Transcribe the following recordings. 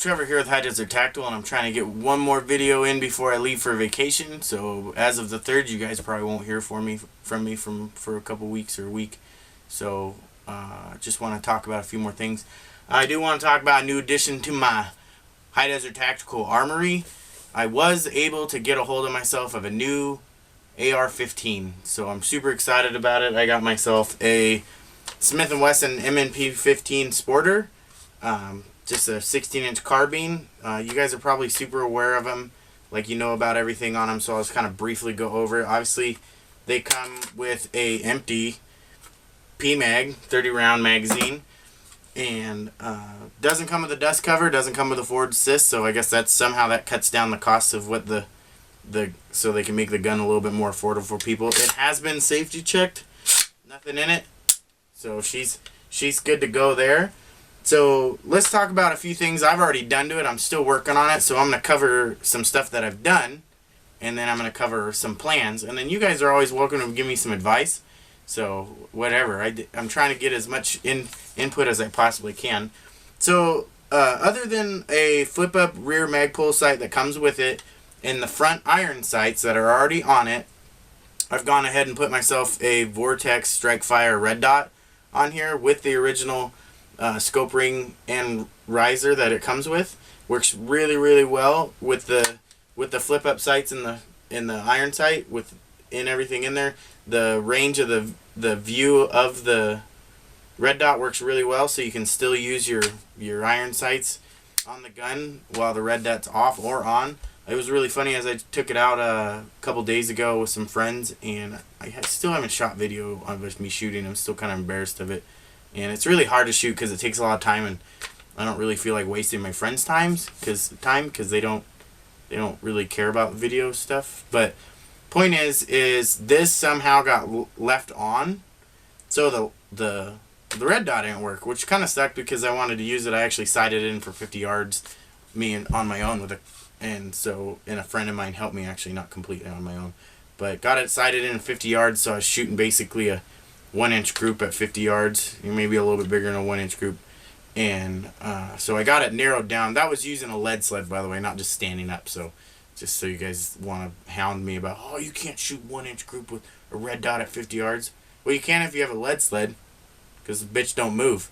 Trevor here with High Desert Tactical, and I'm trying to get one more video in before I leave for vacation. So as of the 3rd, you guys probably won't hear from me for a couple weeks or a week. So just want to talk about a few more things. I do want to talk about a new addition to my High Desert Tactical armory. I was able to get a hold of myself of a new AR-15, so I'm super excited about it. I got myself a Smith & Wesson MNP-15 Sporter. Just a 16-inch carbine. You guys are probably super aware of them, like you know about everything on them, so I'll just kind of briefly go over it. Obviously, they come with a empty PMag, 30-round magazine, and doesn't come with a dust cover, doesn't come with a forward assist, so I guess that's somehow that cuts down the cost of what so they can make the gun a little bit more affordable for people. It has been safety checked, nothing in it, so she's good to go there. So let's talk about a few things I've already done to it. I'm still working on it, so I'm going to cover some stuff that I've done, and then I'm going to cover some plans. And then you guys are always welcome to give me some advice. So whatever, I'm trying to get as much input as I possibly can. So other than a flip-up rear mag pull sight that comes with it, and the front iron sights that are already on it, I've gone ahead and put myself a Vortex Strike Fire red dot on here with the original scope ring and riser that it comes with. Works really well with the flip up sights in the iron sight in everything in there. The range of the view of the red dot works really well, so you can still use your iron sights on the gun while the red dot's off or on. It was really funny as I took it out a couple days ago with some friends, and I still haven't shot video of me shooting. I'm still kind of embarrassed of it. And it's really hard to shoot because it takes a lot of time, and I don't really feel like wasting my friends' time because they don't really care about video stuff. But point is this somehow got left on, so the red dot didn't work, which kind of sucked because I wanted to use it. I actually sighted it in for 50 yards, on my own and a friend of mine helped me, actually, not completely on my own, but got it sighted in 50 yards. So I was shooting basically a 1-inch group at 50 yards, maybe a little bit bigger than a 1-inch group, and so I got it narrowed down. That was using a lead sled, by the way, not just standing up. So just so you guys want to hound me about, oh, you can't shoot 1-inch group with a red dot at 50 yards. Well, you can if you have a lead sled, because the bitch don't move.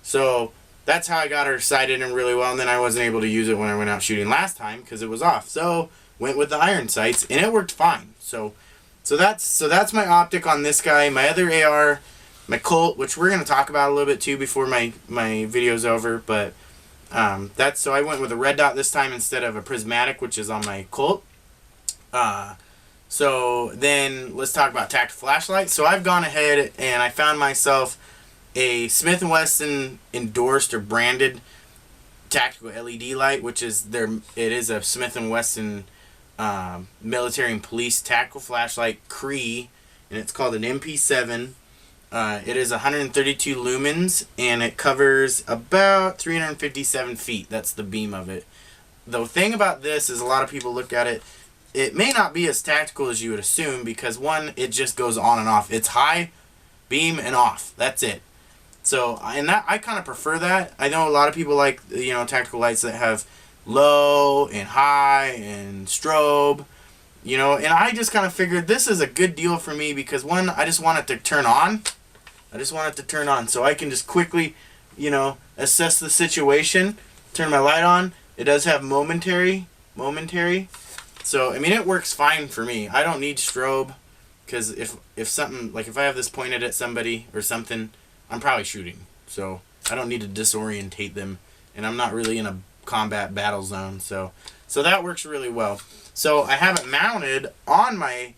So that's how I got her sighted in really well, and then I wasn't able to use it when I went out shooting last time because it was off. So went with the iron sights, and it worked fine. So that's my optic on this guy. My other AR, my Colt, which we're going to talk about a little bit too before my video's over, but so I went with a red dot this time instead of a prismatic, which is on my Colt. So then let's talk about tactical flashlights. So I've gone ahead and I found myself a Smith & Wesson endorsed or branded tactical LED light, which is it is a Smith & Wesson military and police tactical flashlight Cree, and it's called an MP7. It is 132 lumens, and it covers about 357 feet. That's the beam of it. The thing about this is a lot of people look at it, it may not be as tactical as you would assume, because one, it just goes on and off. It's high, beam, and off. That's it. So, and I kind of prefer that. I know a lot of people like, tactical lights that have low and high and strobe, and I just kind of figured this is a good deal for me because, one, I just want it to turn on. So I can just quickly, assess the situation, turn my light on. It does have momentary. So, it works fine for me. I don't need strobe because if something, like if I have this pointed at somebody or something, I'm probably shooting. So I don't need to disorientate them, and I'm not really in a combat battle zone, so that works really well. So I have it mounted on my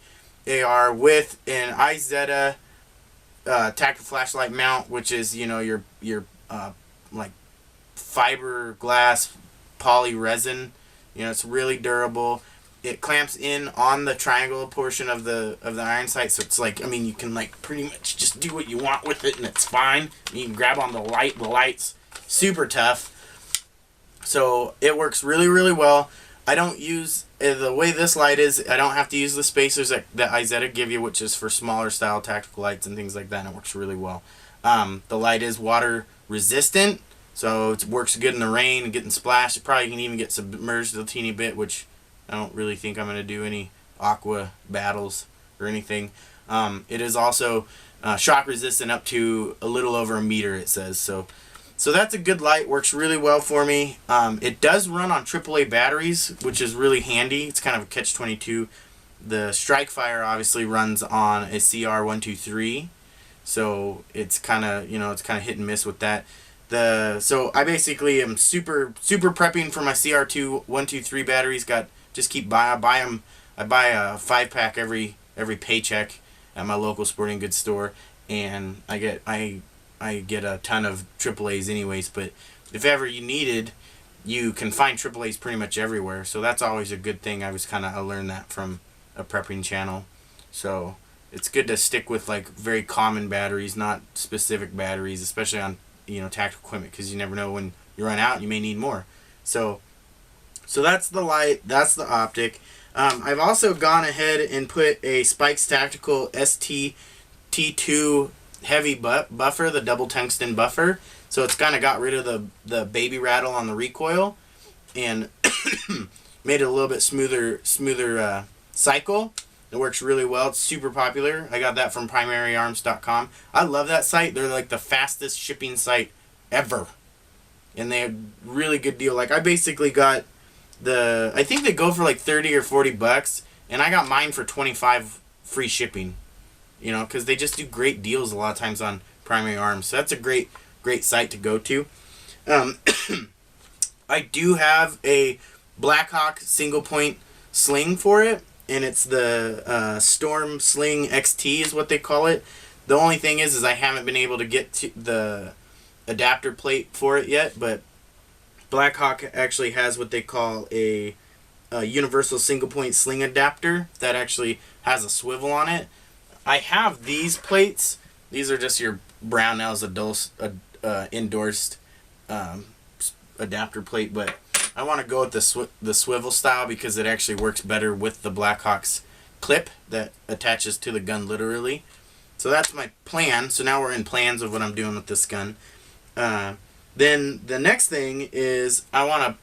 AR with an Izetta tactical flashlight mount, which is your like fiberglass poly resin. It's really durable. It clamps in on the triangle portion of the iron sight, so it's like, you can like pretty much just do what you want with it, and it's fine. You can grab on the light's super tough. So it works really well. I don't use, the way this light is, I don't have to use the spacers that Izetta give you, which is for smaller style tactical lights and things like that, and it works really well. The light is water resistant, So it works good in the rain and getting splashed. It probably can even get submerged a teeny bit, which I don't really think I'm going to do any aqua battles or anything. It is also shock resistant up to a little over a meter, it says. So that's a good light. Works really well for me. It does run on AAA batteries, which is really handy. It's kind of a catch-22. The Strike Fire obviously runs on a CR123, so it's kind of hit and miss with that. So I basically am super prepping for my CR2 123 batteries. I buy them. I buy a 5-pack every paycheck at my local sporting goods store, and I get a ton of AAAs anyways. But if ever you needed, you can find AAAs pretty much everywhere. So that's always a good thing. I learned that from a prepping channel. So it's good to stick with like very common batteries, not specific batteries, especially on tactical equipment, because you never know when you run out, you may need more. So that's the light, that's the optic. I've also gone ahead and put a Spikes Tactical ST T2 heavy buffer, the double tungsten buffer. So it's kind of got rid of the baby rattle on the recoil and made it a little bit smoother cycle. It works really well. It's super popular. I got that from primaryarms.com. I love that site. They're like the fastest shipping site ever. And they have really good deal. Like I basically got I think they go for like 30 or 40 bucks, and I got mine for 25 free shipping. Because they just do great deals a lot of times on Primary Arms. So that's a great site to go to. I do have a Blackhawk single point sling for it, and it's the Storm Sling Xt is what they call it. The only thing is I haven't been able to get to the adapter plate for it yet, but Blackhawk actually has what they call a universal single point sling adapter that actually has a swivel on it. I have these plates. These are just your Brownells endorsed adapter plate, but I want to go with the swivel style because it actually works better with the Blackhawk's clip that attaches to the gun literally. So that's my plan. So now we're in plans of what I'm doing with this gun. Then the next thing is I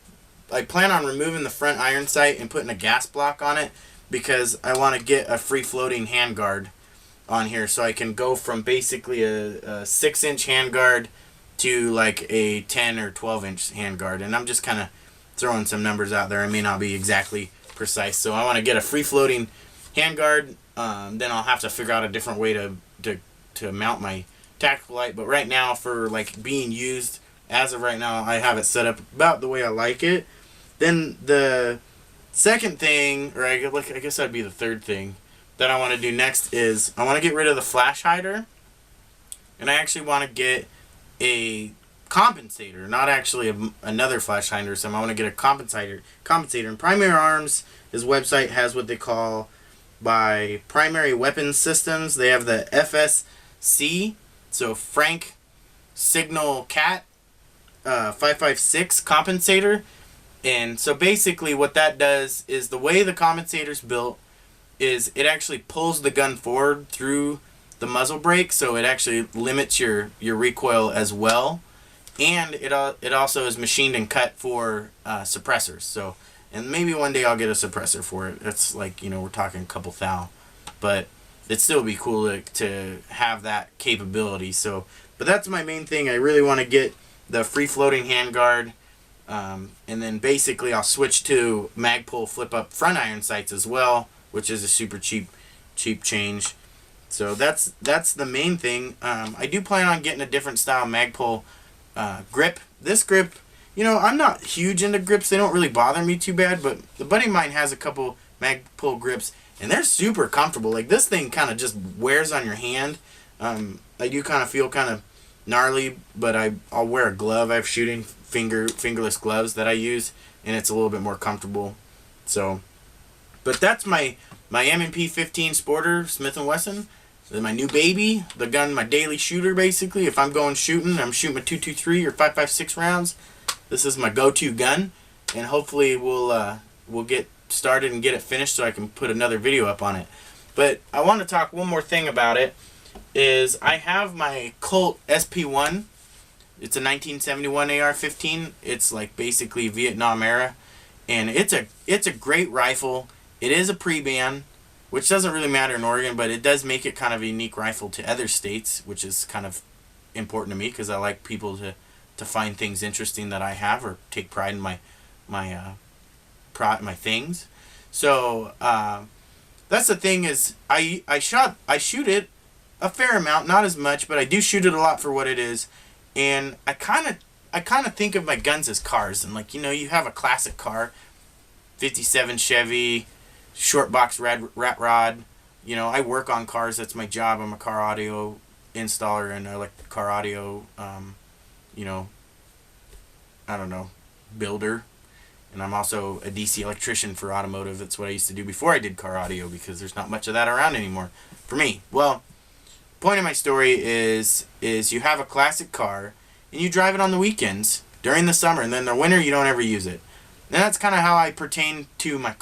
plan on removing the front iron sight and putting a gas block on it because I want to get a free floating handguard on here, so I can go from basically a 6-inch handguard to like a 10 or 12-inch handguard. And I'm just kind of throwing some numbers out there. I may not be exactly precise. So I want to get a free floating handguard. Then I'll have to figure out a different way to mount my tactical light. But right now, for like being used as of right now, I have it set up about the way I like it. Then the second thing, or I guess that'd be the third thing that I want to do next, is I want to get rid of the flash hider, and I actually want to get a compensator, not actually another flash hider. So I want to get a compensator. And Primary Arms, his website has what they call by Primary Weapons Systems. They have the FSC, so Frank Signal Cat 556 compensator. And so basically what that does is the way the compensator's built is it actually pulls the gun forward through the muzzle brake, so it actually limits your recoil as well. And it also is machined and cut for suppressors. So, and maybe one day I'll get a suppressor for it. That's like, we're talking a couple thou, but it'd still be cool to have that capability. So, but that's my main thing. I really want to get the free floating handguard, and then basically I'll switch to Magpul flip up front iron sights as well, which is a super cheap change. So that's the main thing. I do plan on getting a different style Magpul grip. This grip, I'm not huge into grips. They don't really bother me too bad, but the buddy of mine has a couple Magpul grips, and they're super comfortable. Like, this thing kind of just wears on your hand. I do kind of feel kind of gnarly, but I'll wear a glove. I have shooting fingerless gloves that I use, and it's a little bit more comfortable. So, but that's my M&P 15 Sporter Smith & Wesson. My new baby, the gun, my daily shooter basically. If I'm going shooting, I'm shooting my 223 or 5.56 rounds. This is my go-to gun, and hopefully we'll get started and get it finished so I can put another video up on it. But I want to talk one more thing about it. Is I have my Colt SP1 It's a 1971 AR-15. It's like basically Vietnam era, and it's a great rifle. It is a pre-ban, which doesn't really matter in Oregon, but it does make it kind of a unique rifle to other states, which is kind of important to me because I like people to find things interesting that I have or take pride in my things. So that's the thing is I shoot it a fair amount, not as much, but I do shoot it a lot for what it is. And I kind of think of my guns as cars, and like, you know, you have a classic car, 57 Chevy, short box rat rod. You know, I work on cars. That's my job. I'm a car audio installer, and I like car audio, you know, I don't know, builder. And I'm also a DC electrician for automotive. That's what I used to do before I did car audio, because there's not much of that around anymore for me. Well, point of my story is you have a classic car and you drive it on the weekends during the summer, and then the winter you don't ever use it. And that's kind of how I pertain to my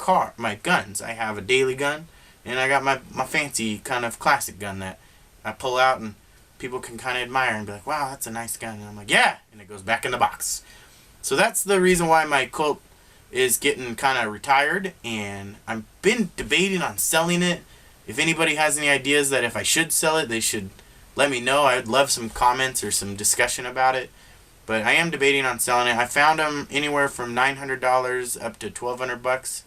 guns. I have a daily gun, and I got my fancy kind of classic gun that I pull out and people can kind of admire and be like, wow, that's a nice gun. And I'm like, yeah, and it goes back in the box. So that's the reason why my Colt is getting kind of retired, and I've been debating on selling it. If anybody has any ideas that if I should sell it, they should let me know. I would love some comments or some discussion about it. But I am debating on selling it. I found them anywhere from $900 up to $1,200,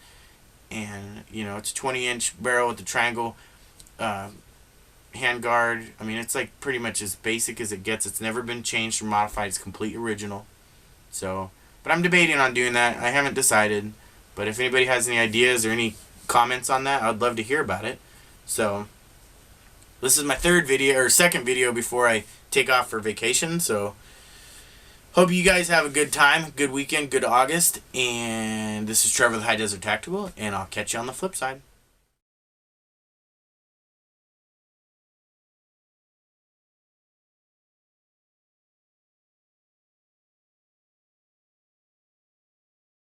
and you know, it's a 20-inch barrel with the triangle handguard. I mean, it's like pretty much as basic as it gets. It's never been changed or modified. It's complete original. So, but I'm debating on doing that. I haven't decided. But if anybody has any ideas or any comments on that, I'd love to hear about it. So, this is my second video before I take off for vacation. So, hope you guys have a good time, good weekend, good August. And this is Trevor the High Desert Tactical, and I'll catch you on the flip side.